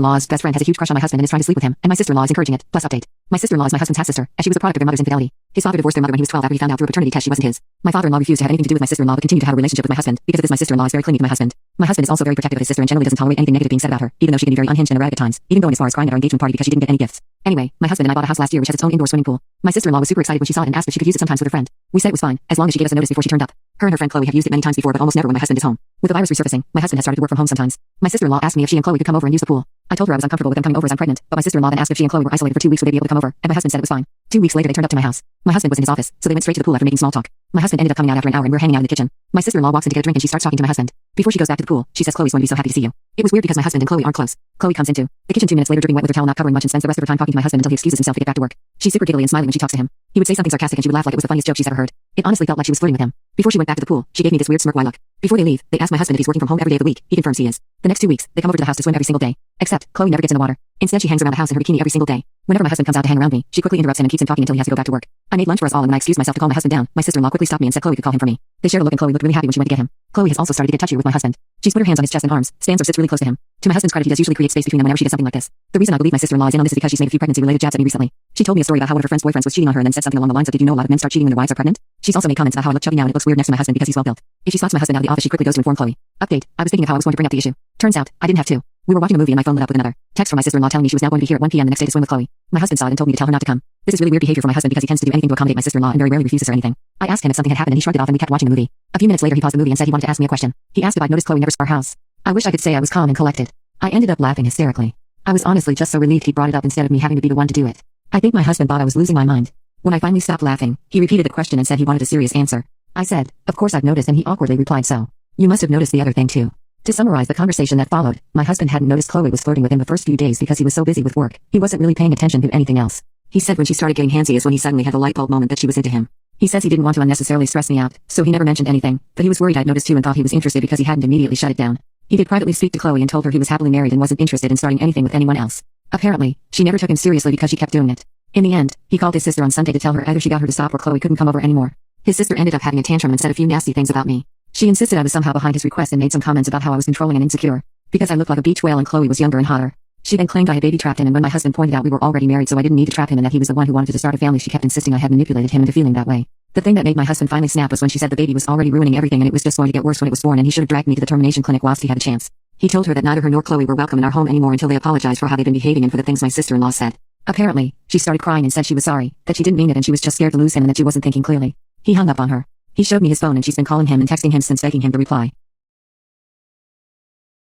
sister-in-law's best friend has a huge crush on my husband and is trying to sleep with him, and my sister-in-law is encouraging it. Plus update. My sister-in-law is my husband's half-sister, as she was a product of their mother's infidelity. His father divorced their mother when he was 12 after he found out through a paternity test she wasn't his. My father-in-law refused to have anything to do with my sister-in-law but continued to have a relationship with my husband. Because of this, my sister-in-law is very clingy to my husband. My husband is also very protective of his sister and generally doesn't tolerate anything negative being said about her, even though she can be very unhinged and erratic at times, even going as far as crying at our engagement party because she didn't get any gifts. Anyway, my husband and I bought a house last year which has its own indoor swimming pool. My sister-in-law was super excited when she saw it and asked if she could use it sometimes with her friend. We said it was fine, as long as she gave us a notice before she turned up. Her and her friend Chloe have used it many times before but almost never when my husband is home. With the virus resurfacing, my husband has started to work from home sometimes. My sister-in-law asked me if she and Chloe could come over and use the pool. I told her I was uncomfortable with them coming over as I'm pregnant, but my sister-in-law then asked if she and Chloe were isolated for 2 weeks would they be able to come over, and my husband said it was fine. 2 weeks later they turned up to my house. My husband was in his office, so they went straight to the pool after making small talk. My husband ended up coming out after an hour and we're hanging out in the kitchen. My sister-in-law walks in to get a drink and she starts talking to my husband. Before she goes back to the pool, she says Chloe's going to be so happy to see you. It was weird because my husband and Chloe aren't close. Chloe comes into the kitchen 2 minutes later dripping wet with her towel not covering much and spends the rest of her time talking to my husband until he excuses himself to get back to work. She's super giggly and smiling when she talks to him. He would say something sarcastic and she would laugh like it was the funniest joke she's ever heard. It honestly felt like she was flirting with him. Before she went back to the pool, she gave me this weird smirk why look. Before they leave, they ask my husband if he's working from home every day of the week. He confirms he is. The next 2 weeks, they come over to the house to swim every single day. Except, Chloe never gets in the water. Instead she hangs around the house in her bikini every single day. Whenever my husband comes out to hang around me, she quickly interrupts him and keeps him talking until he has to go back to work. I made lunch for us all and when I excused myself to calm my husband down, my sister-in-law quickly stopped me and said Chloe could call him for me. They shared a look and Chloe looked really happy when she went to get him. Chloe has also started to get touchier with my husband. She's put her hands on his chest and arms, stands or sits really close to him. To my husband's credit, he does usually create space between them whenever she does something like this. The reason I believe my sister-in-law is in on this is because she's made a few pregnancy-related jabs at me recently. She told me a story about how one of her friend's boyfriends was cheating on her and then said something along the lines of, did you know a lot of men start cheating when their wives are pregnant? She's also made comments about how I look chubby now and it looks weird next to my husband because he's well built. If she spots my husband out of the office, she quickly goes to inform Chloe. Update. I was thinking of how I was going to bring up the issue. Turns out, I didn't have to. We were watching a movie and my phone lit up with another text from my sister-in-law telling me she was now going to be here at 1 p.m. the next day to swim with Chloe. My husband saw it and told me to tell her not to come. This is really weird behavior for my husband because he tends to do anything to accommodate my sister-in-law and very rarely refuses her anything. I asked him if something had happened and he shrugged it off and we kept watching the movie. A few minutes later he paused the movie and said he wanted to ask me a question. He asked if I'd noticed Chloe never saw our house. I wish I could say I was calm and collected. I ended up laughing hysterically. I was honestly just so relieved he brought it up instead of me having to be the one to do it. I think my husband thought I was losing my mind. When I finally stopped laughing, he repeated the question and said he wanted a serious answer. I said, of course I've noticed, and he awkwardly replied, so you must have noticed the other thing too. To summarize the conversation that followed, my husband hadn't noticed Chloe was flirting with him the first few days because he was so busy with work. He wasn't really paying attention to anything else. He said when she started getting handsy is when he suddenly had the light bulb moment that she was into him. He says he didn't want to unnecessarily stress me out, so he never mentioned anything, but he was worried I'd noticed too and thought he was interested because he hadn't immediately shut it down. He did privately speak to Chloe and told her he was happily married and wasn't interested in starting anything with anyone else. Apparently, she never took him seriously because she kept doing it. In the end, he called his sister on Sunday to tell her either she got her to stop or Chloe couldn't come over anymore. His sister ended up having a tantrum and said a few nasty things about me. She insisted I was somehow behind his request and made some comments about how I was controlling and insecure, because I looked like a beach whale and Chloe was younger and hotter. She then claimed I had baby trapped him, and when my husband pointed out we were already married so I didn't need to trap him and that he was the one who wanted to start a family, she kept insisting I had manipulated him into feeling that way. The thing that made my husband finally snap was when she said the baby was already ruining everything and it was just going to get worse when it was born and he should have dragged me to the termination clinic whilst he had a chance. He told her that neither her nor Chloe were welcome in our home anymore until they apologized for how they'd been behaving and for the things my sister-in-law said. Apparently, she started crying and said she was sorry, that she didn't mean it and she was just scared to lose him and that she wasn't thinking clearly. He hung up on her. He showed me his phone and she's been calling him and texting him since begging him to reply.